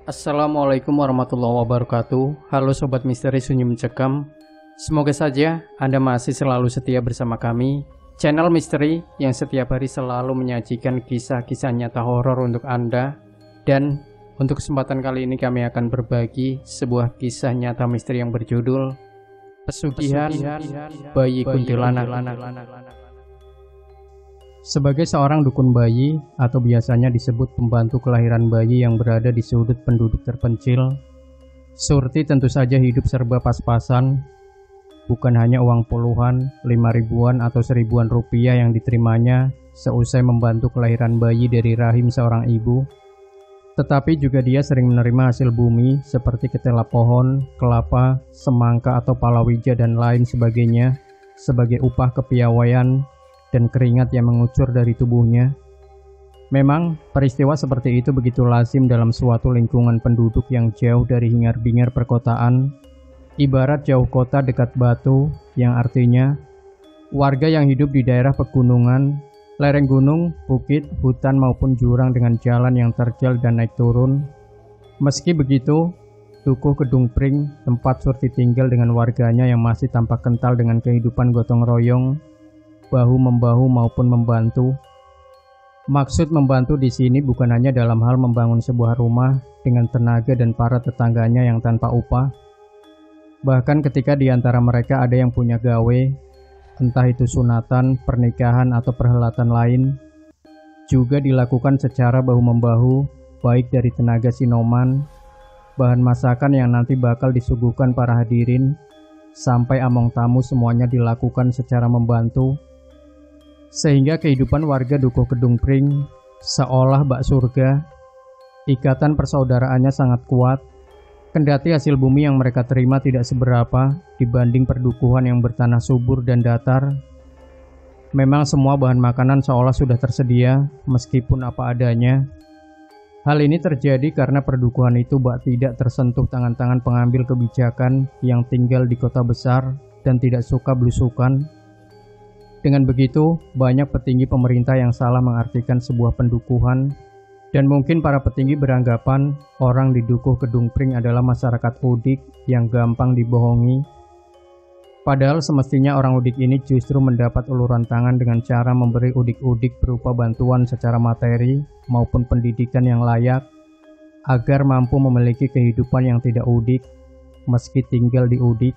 Assalamualaikum warahmatullahi wabarakatuh. Halo Sobat Misteri Sunyi Mencekam. Semoga saja Anda masih selalu setia bersama kami, channel misteri yang setiap hari selalu menyajikan kisah-kisah nyata horor untuk Anda. Dan untuk kesempatan kali ini kami akan berbagi sebuah kisah nyata misteri yang berjudul Pesugihan Bayi Kuntilanak. Sebagai seorang dukun bayi, atau biasanya disebut pembantu kelahiran bayi yang berada di sudut penduduk terpencil, Surti tentu saja hidup serba pas-pasan. Bukan hanya uang puluhan, 5 ribuan atau 1.000-an rupiah yang diterimanya seusai membantu kelahiran bayi dari rahim seorang ibu, tetapi juga dia sering menerima hasil bumi seperti ketela pohon, kelapa, semangka atau palawija dan lain sebagainya sebagai upah kepiawaian dan keringat yang mengucur dari tubuhnya. Memang peristiwa seperti itu begitu lazim dalam suatu lingkungan penduduk yang jauh dari hingar-bingar perkotaan, ibarat jauh kota dekat batu, yang artinya warga yang hidup di daerah pegunungan, lereng gunung, bukit, hutan maupun jurang dengan jalan yang terjal dan naik turun. Meski begitu, Dukuh Kedung Pring, tempat Surti tinggal dengan warganya yang masih tampak kental dengan kehidupan gotong royong, bahu-membahu maupun membantu. Maksud membantu di sini bukan hanya dalam hal membangun sebuah rumah dengan tenaga dan para tetangganya yang tanpa upah. Bahkan ketika di antara mereka ada yang punya gawe, entah itu sunatan, pernikahan atau perhelatan lain, juga dilakukan secara bahu-membahu, baik dari tenaga sinoman, bahan masakan yang nanti bakal disuguhkan para hadirin, sampai among tamu semuanya dilakukan secara membantu. Sehingga kehidupan warga Dukuh Kedung Pring seolah bak surga. Ikatan persaudaraannya sangat kuat, kendati hasil bumi yang mereka terima tidak seberapa dibanding perdukuhan yang bertanah subur dan datar. Memang semua bahan makanan seolah sudah tersedia, meskipun apa adanya. Hal ini terjadi karena perdukuhan itu bak tidak tersentuh tangan-tangan pengambil kebijakan yang tinggal di kota besar dan tidak suka belusukan. Dengan begitu, banyak petinggi pemerintah yang salah mengartikan sebuah pendukuhan, dan mungkin para petinggi beranggapan orang di Dukuh Kedung Pring adalah masyarakat udik yang gampang dibohongi. Padahal semestinya orang udik ini justru mendapat uluran tangan dengan cara memberi udik-udik berupa bantuan secara materi maupun pendidikan yang layak, agar mampu memiliki kehidupan yang tidak udik, meski tinggal di udik.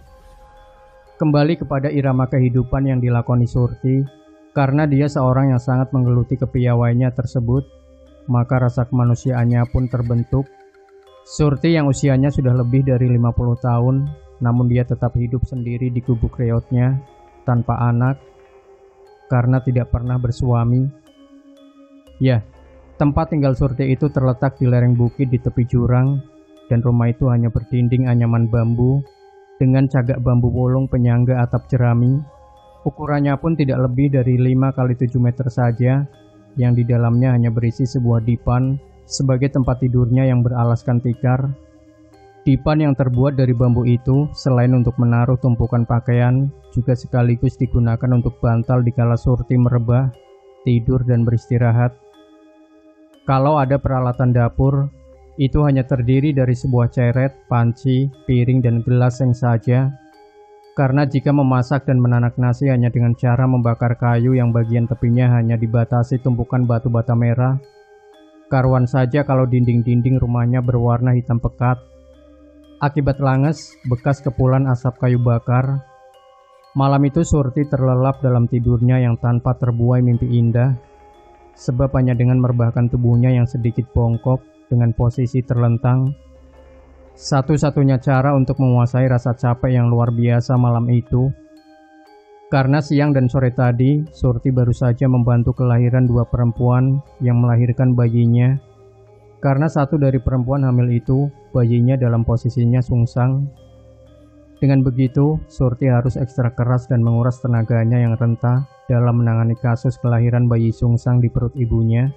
Kembali kepada irama kehidupan yang dilakoni Surti, karena dia seorang yang sangat menggeluti kepiawaiannya tersebut, maka rasa kemanusiaannya pun terbentuk. Surti yang usianya sudah lebih dari 50 tahun, namun dia tetap hidup sendiri di gubuk reotnya, tanpa anak, karena tidak pernah bersuami. Ya, tempat tinggal Surti itu terletak di lereng bukit di tepi jurang, dan rumah itu hanya berdinding anyaman bambu, dengan cagak bambu wolong penyangga atap jerami. Ukurannya pun tidak lebih dari 5 x 7 meter saja, yang di dalamnya hanya berisi sebuah dipan sebagai tempat tidurnya yang beralaskan tikar. Dipan yang terbuat dari bambu itu selain untuk menaruh tumpukan pakaian, juga sekaligus digunakan untuk bantal dikala Surti merebah, tidur dan beristirahat. Kalau ada peralatan dapur, itu hanya terdiri dari sebuah ceret, panci, piring, dan gelas yang saja. Karena jika memasak dan menanak nasi hanya dengan cara membakar kayu yang bagian tepinya hanya dibatasi tumpukan batu bata merah, karuan saja kalau dinding-dinding rumahnya berwarna hitam pekat. Akibat langes, bekas kepulan asap kayu bakar. Malam itu Surti terlelap dalam tidurnya yang tanpa terbuai mimpi indah, sebab hanya dengan merebahkan tubuhnya yang sedikit bongkok, dengan posisi terlentang, satu-satunya cara untuk menguasai rasa capek yang luar biasa malam itu. Karena siang dan sore tadi, Surti baru saja membantu kelahiran 2 perempuan yang melahirkan bayinya. Karena satu dari perempuan hamil itu, bayinya dalam posisinya sungsang. Dengan begitu, Surti harus ekstra keras dan menguras tenaganya yang rentah dalam menangani kasus kelahiran bayi sungsang di perut ibunya.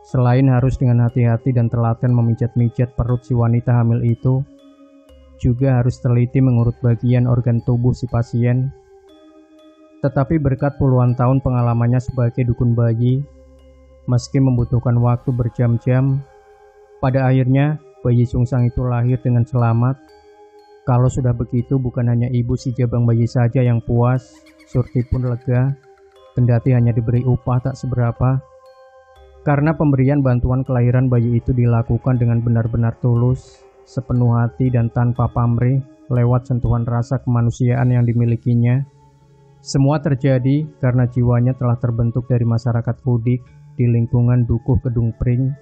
Selain harus dengan hati-hati dan telaten memijat-mijat perut si wanita hamil itu, juga harus teliti mengurut bagian organ tubuh si pasien. Tetapi berkat puluhan tahun pengalamannya sebagai dukun bayi, meski membutuhkan waktu berjam-jam, pada akhirnya bayi sungsang itu lahir dengan selamat. Kalau sudah begitu, bukan hanya ibu si jabang bayi saja yang puas, Surti pun lega, kendati hanya diberi upah tak seberapa. Karena pemberian bantuan kelahiran bayi itu dilakukan dengan benar-benar tulus, sepenuh hati dan tanpa pamrih, lewat sentuhan rasa kemanusiaan yang dimilikinya. Semua terjadi karena jiwanya telah terbentuk dari masyarakat Kudik di lingkungan Dukuh Kedung Pring.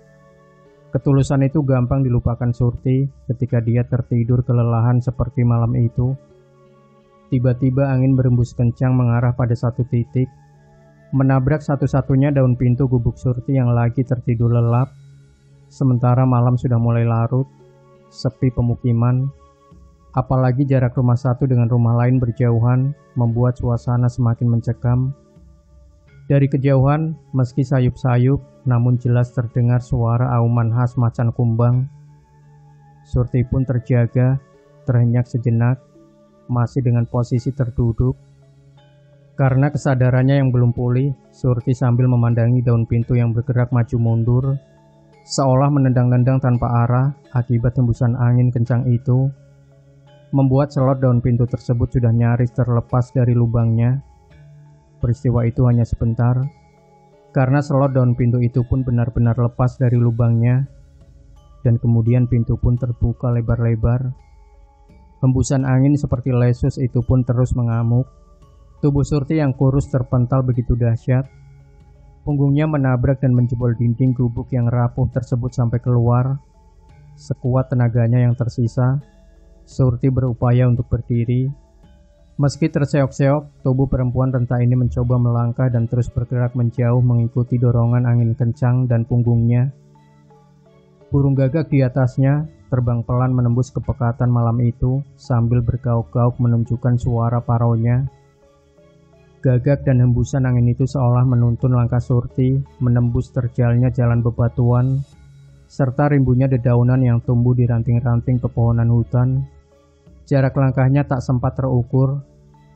Ketulusan itu gampang dilupakan Surti ketika dia tertidur kelelahan seperti malam itu. Tiba-tiba angin berembus kencang mengarah pada satu titik, menabrak satu-satunya daun pintu gubuk Surti yang lagi tertidur lelap. Sementara malam sudah mulai larut, sepi pemukiman, apalagi jarak rumah satu dengan rumah lain berjauhan, membuat suasana semakin mencekam. Dari kejauhan, meski sayup-sayup, namun jelas terdengar suara auman khas macan kumbang. Surti pun terjaga, terhenyak sejenak, masih dengan posisi terduduk. Karena kesadarannya yang belum pulih, Surti sambil memandangi daun pintu yang bergerak maju mundur, seolah menendang-nendang tanpa arah akibat hembusan angin kencang itu, membuat selot daun pintu tersebut sudah nyaris terlepas dari lubangnya. Peristiwa itu hanya sebentar, karena selot daun pintu itu pun benar-benar lepas dari lubangnya, dan kemudian pintu pun terbuka lebar-lebar. Hembusan angin seperti lesus itu pun terus mengamuk. Tubuh Surti yang kurus terpental begitu dahsyat. Punggungnya menabrak dan menjebol dinding gubuk yang rapuh tersebut sampai keluar. Sekuat tenaganya yang tersisa, Surti berupaya untuk berdiri. Meski terseok-seok, tubuh perempuan renta ini mencoba melangkah dan terus bergerak menjauh mengikuti dorongan angin kencang dan punggungnya. Burung gagak di atasnya terbang pelan menembus kepekatan malam itu sambil bergauk-gauk menunjukkan suara paronya. Gagak dan hembusan angin itu seolah menuntun langkah Surti menembus terjalnya jalan bebatuan, serta rimbunya dedaunan yang tumbuh di ranting-ranting pepohonan hutan. Jarak langkahnya tak sempat terukur,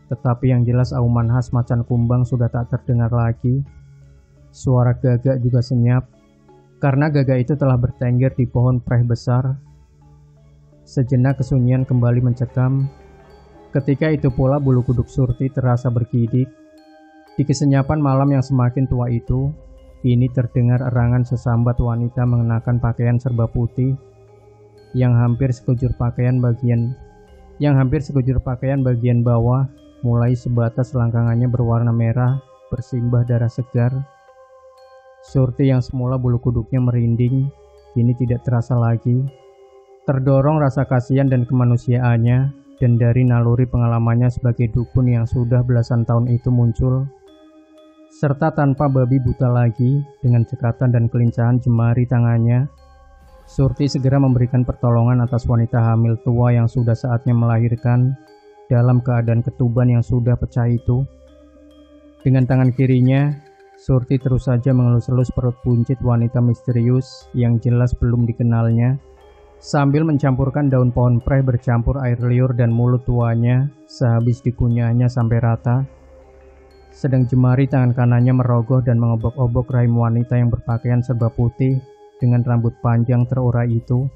tetapi yang jelas auman khas macan kumbang sudah tak terdengar lagi. Suara gagak juga senyap, karena gagak itu telah bertengger di pohon preh besar. Sejenak kesunyian kembali mencekam. Ketika itu pula bulu kuduk Surti terasa bergidik. Di kesenyapan malam yang semakin tua itu, kini terdengar erangan sesambat wanita mengenakan pakaian serba putih, yang hampir sekujur pakaian bagian bawah, mulai sebatas selangkangannya berwarna merah, bersimbah darah segar. Surti yang semula bulu kuduknya merinding, kini tidak terasa lagi. Terdorong rasa kasihan dan kemanusiaannya, dan dari naluri pengalamannya sebagai dukun yang sudah belasan tahun itu muncul, serta tanpa babi buta lagi, dengan cekatan dan kelincahan jemari tangannya, Surti segera memberikan pertolongan atas wanita hamil tua yang sudah saatnya melahirkan dalam keadaan ketuban yang sudah pecah itu. Dengan tangan kirinya, Surti terus saja mengelus-elus perut buncit wanita misterius yang jelas belum dikenalnya, sambil mencampurkan daun pohon preh bercampur air liur dan mulut tuanya sehabis dikunyahnya sampai rata. Sedang jemari tangan kanannya merogoh dan mengobok-obok rahim wanita yang berpakaian serba putih dengan rambut panjang terurai itu.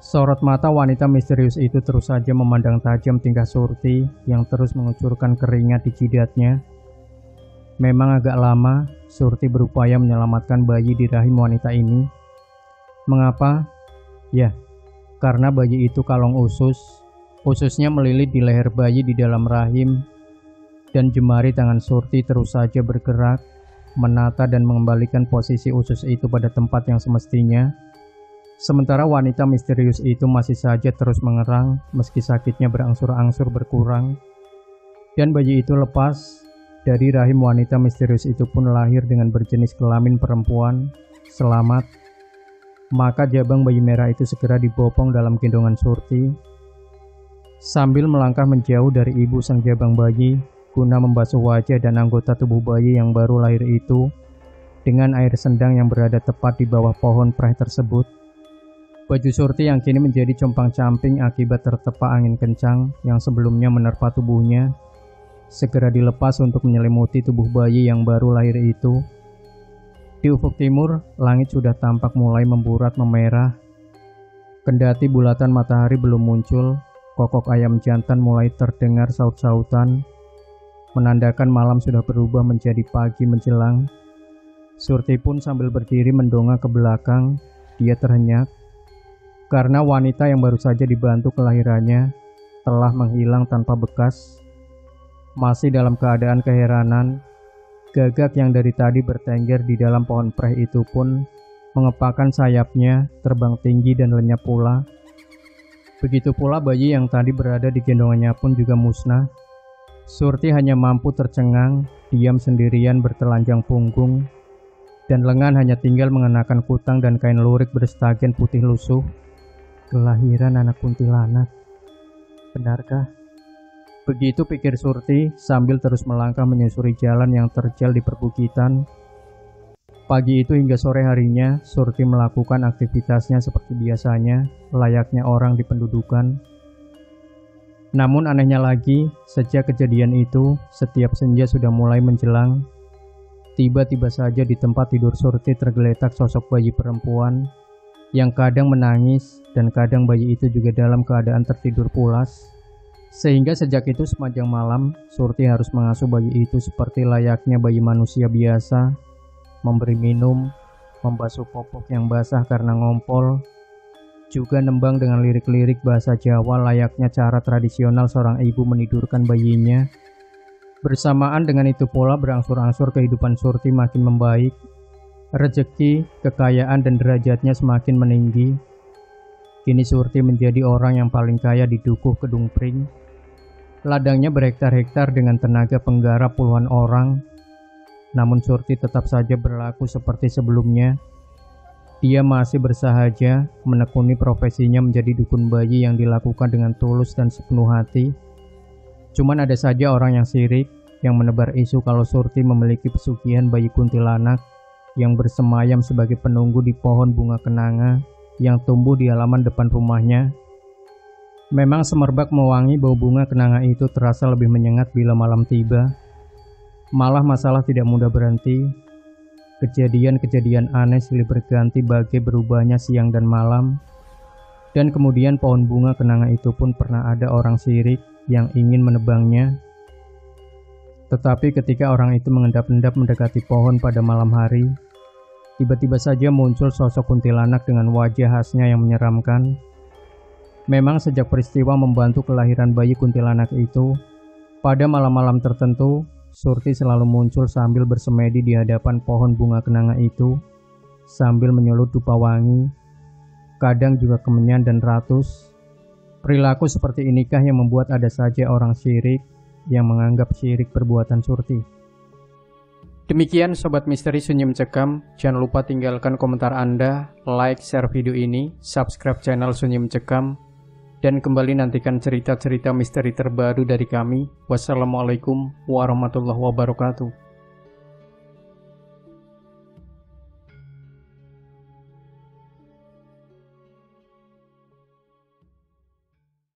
Sorot mata wanita misterius itu terus saja memandang tajam tingkah Surti yang terus mengucurkan keringat di jidatnya. Memang agak lama Surti berupaya menyelamatkan bayi di rahim wanita ini. Mengapa? Ya, karena bayi itu kalong usus. Ususnya melilit di leher bayi di dalam rahim, dan jemari tangan Surti terus saja bergerak menata dan mengembalikan posisi usus itu pada tempat yang semestinya. Sementara wanita misterius itu masih saja terus mengerang meski sakitnya berangsur-angsur berkurang. Dan bayi itu lepas dari rahim wanita misterius itu pun lahir dengan berjenis kelamin perempuan, selamat. Maka jabang bayi merah itu segera dibopong dalam gendongan Surti. Sambil melangkah menjauh dari ibu sang jabang bayi, guna membasuh wajah dan anggota tubuh bayi yang baru lahir itu dengan air sendang yang berada tepat di bawah pohon preh tersebut. Baju Surti yang kini menjadi compang-camping akibat tertepa angin kencang yang sebelumnya menerpa tubuhnya, segera dilepas untuk menyelimuti tubuh bayi yang baru lahir itu. Di ufuk timur, langit sudah tampak mulai memburat memerah. Kendati bulatan matahari belum muncul, kokok ayam jantan mulai terdengar saut-sautan, menandakan malam sudah berubah menjadi pagi menjelang. Surti pun sambil berdiri mendongak ke belakang. Dia terhenyak karena wanita yang baru saja dibantu kelahirannya telah menghilang tanpa bekas. Masih dalam keadaan keheranan, gagak yang dari tadi bertengger di dalam pohon preh itu pun mengepakkan sayapnya terbang tinggi dan lenyap pula. Begitu pula bayi yang tadi berada di gendongannya pun juga musnah. Surti hanya mampu tercengang, diam sendirian bertelanjang punggung, dan lengan hanya tinggal mengenakan kutang dan kain lurik berstagen putih lusuh. Kelahiran anak kuntilanak. Benarkah? Begitu pikir Surti sambil terus melangkah menyusuri jalan yang terjal di perbukitan. Pagi itu hingga sore harinya, Surti melakukan aktivitasnya seperti biasanya, layaknya orang di pendudukan. Namun anehnya lagi, sejak kejadian itu, setiap senja sudah mulai menjelang, tiba-tiba saja di tempat tidur Surti tergeletak sosok bayi perempuan, yang kadang menangis dan kadang bayi itu juga dalam keadaan tertidur pulas. Sehingga sejak itu sepanjang malam, Surti harus mengasuh bayi itu seperti layaknya bayi manusia biasa, memberi minum, membasuh popok yang basah karena ngompol, juga nembang dengan lirik-lirik bahasa Jawa layaknya cara tradisional seorang ibu menidurkan bayinya. Bersamaan dengan itu pula berangsur-angsur kehidupan Surti makin membaik, rezeki, kekayaan dan derajatnya semakin meninggi. Kini Surti menjadi orang yang paling kaya di Dukuh Kedung Pring. Ladangnya berhektar-hektar dengan tenaga penggarap puluhan orang. Namun Surti tetap saja berlaku seperti sebelumnya. Dia masih bersahaja menekuni profesinya menjadi dukun bayi yang dilakukan dengan tulus dan sepenuh hati. Cuman ada saja orang yang sirik, yang menebar isu kalau Surti memiliki pesugihan bayi kuntilanak yang bersemayam sebagai penunggu di pohon bunga kenanga yang tumbuh di halaman depan rumahnya. Memang semerbak mewangi bau bunga kenanga itu terasa lebih menyengat bila malam tiba. Malah masalah tidak mudah berhenti. Kejadian-kejadian aneh silih berganti bagai berubahnya siang dan malam. Dan kemudian pohon bunga kenanga itu pun pernah ada orang sirik yang ingin menebangnya. Tetapi ketika orang itu mengendap-endap mendekati pohon pada malam hari, tiba-tiba saja muncul sosok kuntilanak dengan wajah khasnya yang menyeramkan. Memang sejak peristiwa membantu kelahiran bayi kuntilanak itu, pada malam-malam tertentu, Surti selalu muncul sambil bersemedi di hadapan pohon bunga kenanga itu, sambil menyulut dupa wangi, kadang juga kemenyan dan ratus. Perilaku seperti inikah yang membuat ada saja orang syirik yang menganggap syirik perbuatan Surti. Demikian Sobat Misteri Sunyi Mencekam, jangan lupa tinggalkan komentar Anda, like, share video ini, subscribe channel Sunyi Mencekam, dan kembali nantikan cerita-cerita misteri terbaru dari kami. Wassalamualaikum warahmatullahi wabarakatuh.